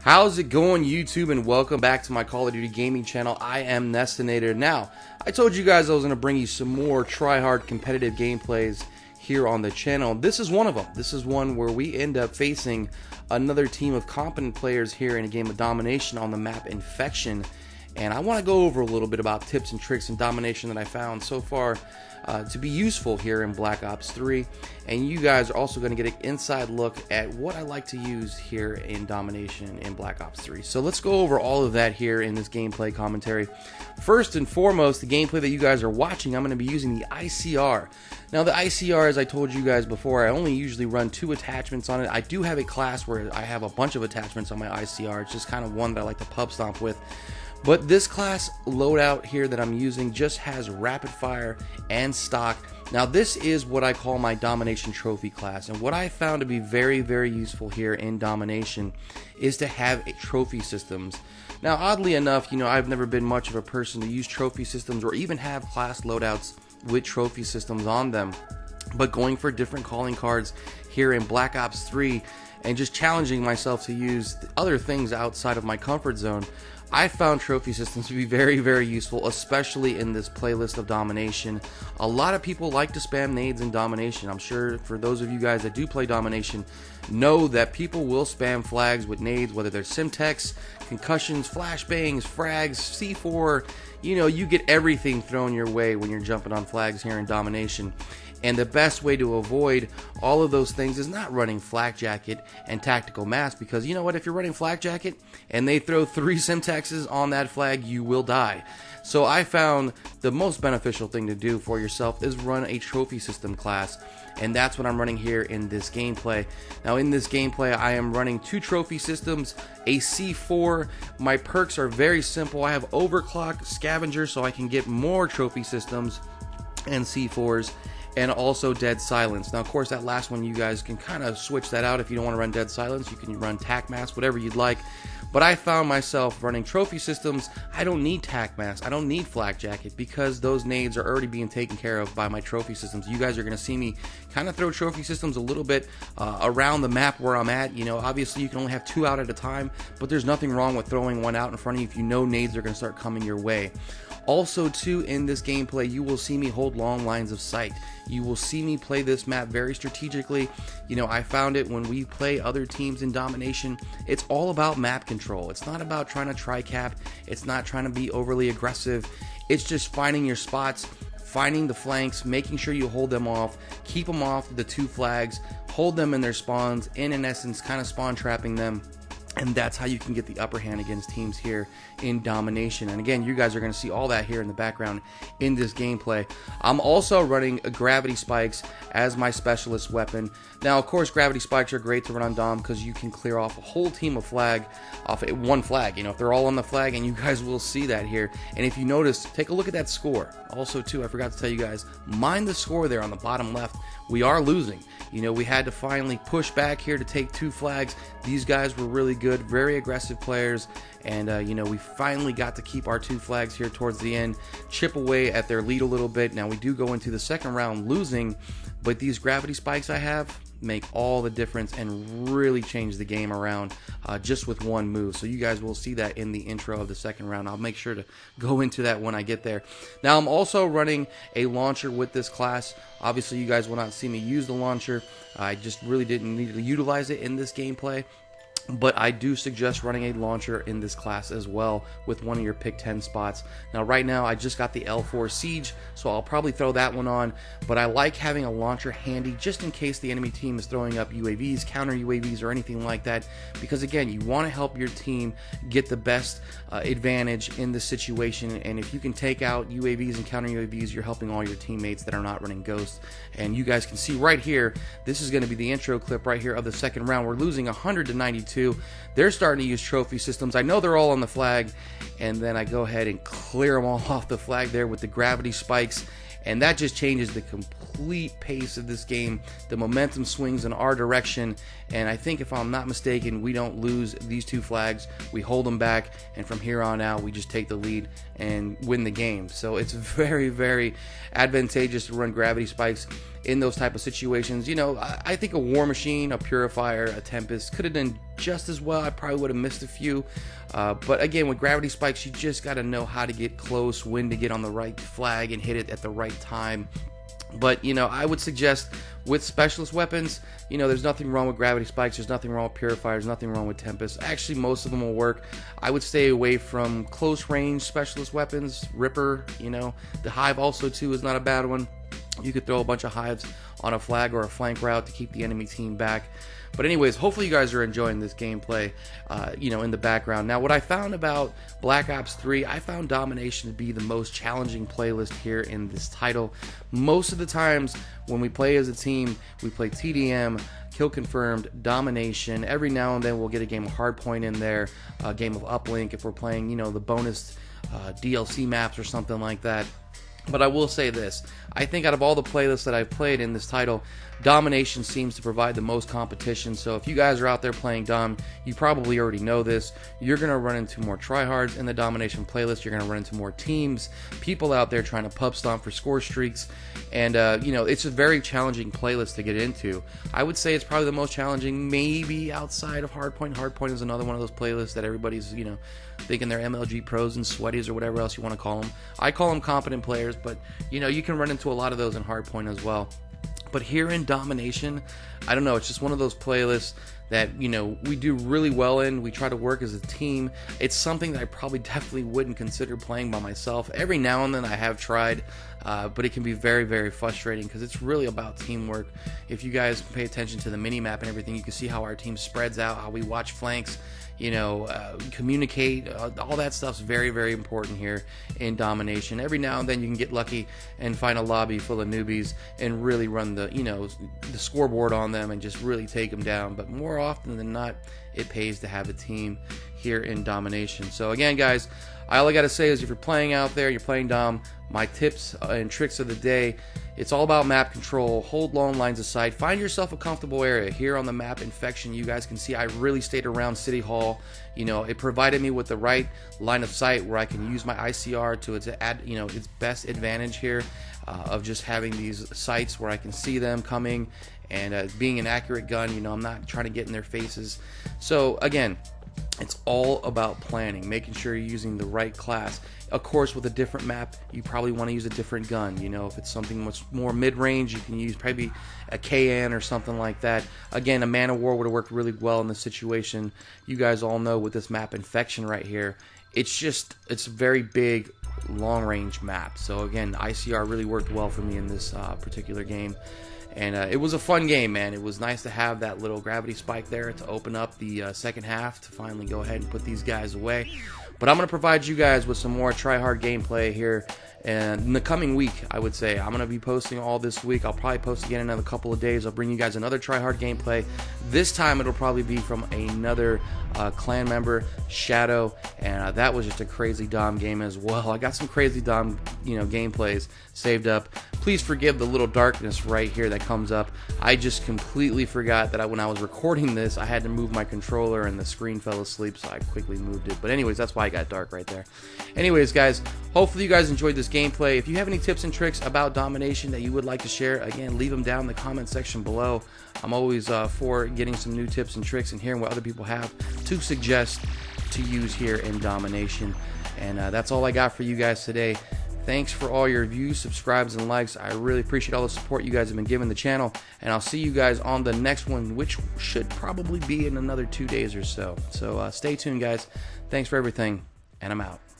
How's it going, YouTube, and welcome back to my Call of Duty gaming channel. I am Nessinator. Now, I told you guys I was going to bring you some more try-hard competitive gameplays here on the channel. This is one of them. This is one where we end up facing another team of competent players here in a game of Domination on the map Infection. And I want to go over a little bit about tips and tricks in Domination that I found so far to be useful here in Black Ops 3. And you guys are also going to get an inside look at what I like to use here in Domination in Black Ops 3. So let's go over all of that here in this gameplay commentary. First and foremost, the gameplay that you guys are watching, I'm going to be using the ICR. Now the ICR, as I told you guys before, I only usually run 2 attachments on it. I do have a class where I have a bunch of attachments on my ICR. It's just kind of one that I like to pub stomp with. But this class loadout here that I'm using just has rapid fire and stock. Now this is what I call my Domination trophy class, and what I found to be very, very useful here in Domination is to have trophy systems. Now oddly enough, I've never been much of a person to use trophy systems or even have class loadouts with trophy systems on them, but going for different calling cards here in Black Ops 3 and just challenging myself to use other things outside of my comfort zone, I found trophy systems to be very, very useful, especially in this playlist of Domination. A lot of people like to spam nades in Domination. I'm sure for those of you guys that do play Domination know that people will spam flags with nades, whether they're Simtex, concussions, flashbangs, frags, C4. You get everything thrown your way when you're jumping on flags here in Domination. And the best way to avoid all of those things is not running Flak Jacket and Tactical Mask, because you know what, if you're running Flak Jacket and they throw 3 Simtexes on that flag, you will die. So I found the most beneficial thing to do for yourself is run a trophy system class, and that's what I'm running here in this gameplay. Now in this gameplay I am running 2 trophy systems, a C4. My perks are very simple. I have Overclock, Scavenger, so I can get more trophy systems and C4s, and also Dead Silence. Now of course that last one you guys can kind of switch that out. If you don't want to run Dead Silence, you can run Tac Mask, whatever you'd like. But I found myself running trophy systems. I don't need Tac Mask, I don't need Flak Jacket, because those nades are already being taken care of by my trophy systems. You guys are going to see me kind of throw trophy systems a little bit around the map where I'm at. Obviously you can only have 2 out at a time, but there's nothing wrong with throwing 1 out in front of you if you know nades are going to start coming your way. Also too, in this gameplay you will see me hold long lines of sight. You will see me play this map very strategically. I found it when we play other teams in Domination, it's all about map control. It's not about trying to tri-cap. It's not trying to be overly aggressive. It's just finding your spots, finding the flanks, making sure you hold them off, keep them off the 2 flags, hold them in their spawns, in essence kind of spawn trapping them. And that's how you can get the upper hand against teams here in Domination. And again, you guys are going to see all that here in the background in this gameplay. I'm also running Gravity Spikes as my specialist weapon. Now, of course, Gravity Spikes are great to run on Dom because you can clear off a whole team of flag off one flag. If they're all on the flag, and you guys will see that here. And if you notice, take a look at that score. Also, too, I forgot to tell you guys, mind the score there on the bottom left. We are losing. We had to finally push back here to take 2 flags. These guys were really good, very aggressive players, and we finally got to keep our 2 flags here towards the end, chip away at their lead a little bit. Now we do go into the second round losing, but these Gravity Spikes I have make all the difference and really change the game around just with 1 move. So you guys will see that in the intro of the second round. I'll make sure to go into that when I get there. Now I'm also running a launcher with this class. Obviously you guys will not see me use the launcher. I just really didn't need to utilize it in this gameplay. But I do suggest running a launcher in this class as well with one of your pick 10 spots. Now right now I just got the L4 Siege, so I'll probably throw that one on, but I like having a launcher handy just in case the enemy team is throwing up UAVs, counter UAVs, or anything like that, because again, you want to help your team get the best advantage in this situation, and if you can take out UAVs and counter UAVs, you're helping all your teammates that are not running Ghost. And you guys can see right here, this is going to be the intro clip right here of the second round. We're losing 100-92. They're starting to use trophy systems. I know they're all on the flag, and then I go ahead and clear them all off the flag there with the Gravity Spikes, and that just changes the complete pace of this game. The momentum swings in our direction, and I think, if I'm not mistaken, we don't lose these 2 flags. We hold them back, and from here on out we just take the lead and win the game. So it's very, very advantageous to run Gravity Spikes in those type of situations. You know, I think a War Machine, a Purifier, a Tempest could have done just as well. I probably would have missed a few. But again, with gravity spikes, you just got to know how to get close, when to get on the right flag and hit it at the right time. But, you know, I would suggest with specialist weapons, you know, there's nothing wrong with gravity spikes, there's nothing wrong with purifiers, nothing wrong with Tempest. Actually, most of them will work. I would stay away from close range specialist weapons. Ripper, you know, the Hive also too is not a bad one. You could throw a bunch of hives on a flag or a flank route to keep the enemy team back. But anyways, hopefully you guys are enjoying this gameplay, you know, in the background. Now, what I found about Black Ops 3, I found Domination to be the most challenging playlist here in this title. Most of the times when we play as a team, we play TDM, Kill Confirmed, Domination. Every now and then we'll get a game of Hardpoint in there, a game of Uplink if we're playing, you know, the bonus DLC maps or something like that. But I will say this, I think out of all the playlists that I've played in this title, Domination seems to provide the most competition. So if you guys are out there playing Dom, you probably already know this. You're going to run into more tryhards in the Domination playlist. You're going to run into more teams, people out there trying to pub stomp for score streaks. And, you know, it's a very challenging playlist to get into. I would say it's probably the most challenging, maybe outside of Hardpoint. Hardpoint is another one of those playlists that everybody's, you know, thinking they're MLG pros and sweaties or whatever else you want to call them. I call them competent players, but, you know, you can run into a lot of those in Hardpoint as well. But here in Domination, I don't know, it's just one of those playlists that, you know, we do really well in. We try to work as a team. It's something that I probably definitely wouldn't consider playing by myself. Every now and then I have tried, but it can be very, very frustrating because it's really about teamwork. If you guys pay attention to the mini-map and everything, you can see how our team spreads out, how we watch flanks, you know, communicate, all that stuff's very, very important here in Domination. Every now and then you can get lucky and find a lobby full of newbies and really run the, you know, the scoreboard on them and just really take them down. But more often than not, it pays to have a team here in Domination. So again, guys, all I gotta say is if you're playing out there, you're playing Dom, my tips and tricks of the day, it's all about map control. Hold long lines of sight. Find yourself a comfortable area. Here on the map Infection, you guys can see I really stayed around City Hall. You know, it provided me with the right line of sight where I can use my ICR to its its best advantage here of just having these sights where I can see them coming and being an accurate gun. You know, I'm not trying to get in their faces. So again, it's all about planning, making sure you're using the right class. Of course, with a different map, you probably want to use a different gun. You know, if it's something much more mid-range, you can use probably a KN or something like that. Again, a Man of War would have worked really well in this situation. You guys all know with this map Infection right here, it's a very big, long-range map. So again, ICR really worked well for me in this particular game. And it was a fun game, man. It was nice to have that little gravity spike there to open up the second half to finally go ahead and put these guys away. But I'm going to provide you guys with some more try-hard gameplay here and in the coming week, I would say. I'm going to be posting all this week. I'll probably post again in another couple of days. I'll bring you guys another try-hard gameplay. This time it'll probably be from another clan member, Shadow, and that was just a crazy Dom game as well. I got some crazy Dom, gameplays saved up. Please forgive the little darkness right here that comes up. I just completely forgot that when I was recording this, I had to move my controller and the screen fell asleep, so I quickly moved it. But anyways, that's why it got dark right there. Anyways, guys, hopefully you guys enjoyed this gameplay. If you have any tips and tricks about Domination that you would like to share, again, leave them down in the comment section below. I'm always for getting some new tips and tricks and hearing what other people have to suggest to use here in Domination. And that's all I got for you guys today. Thanks for all your views, subscribes, and likes. I really appreciate all the support you guys have been giving the channel. And I'll see you guys on the next one, which should probably be in another 2 days or so. So stay tuned, guys. Thanks for everything, and I'm out.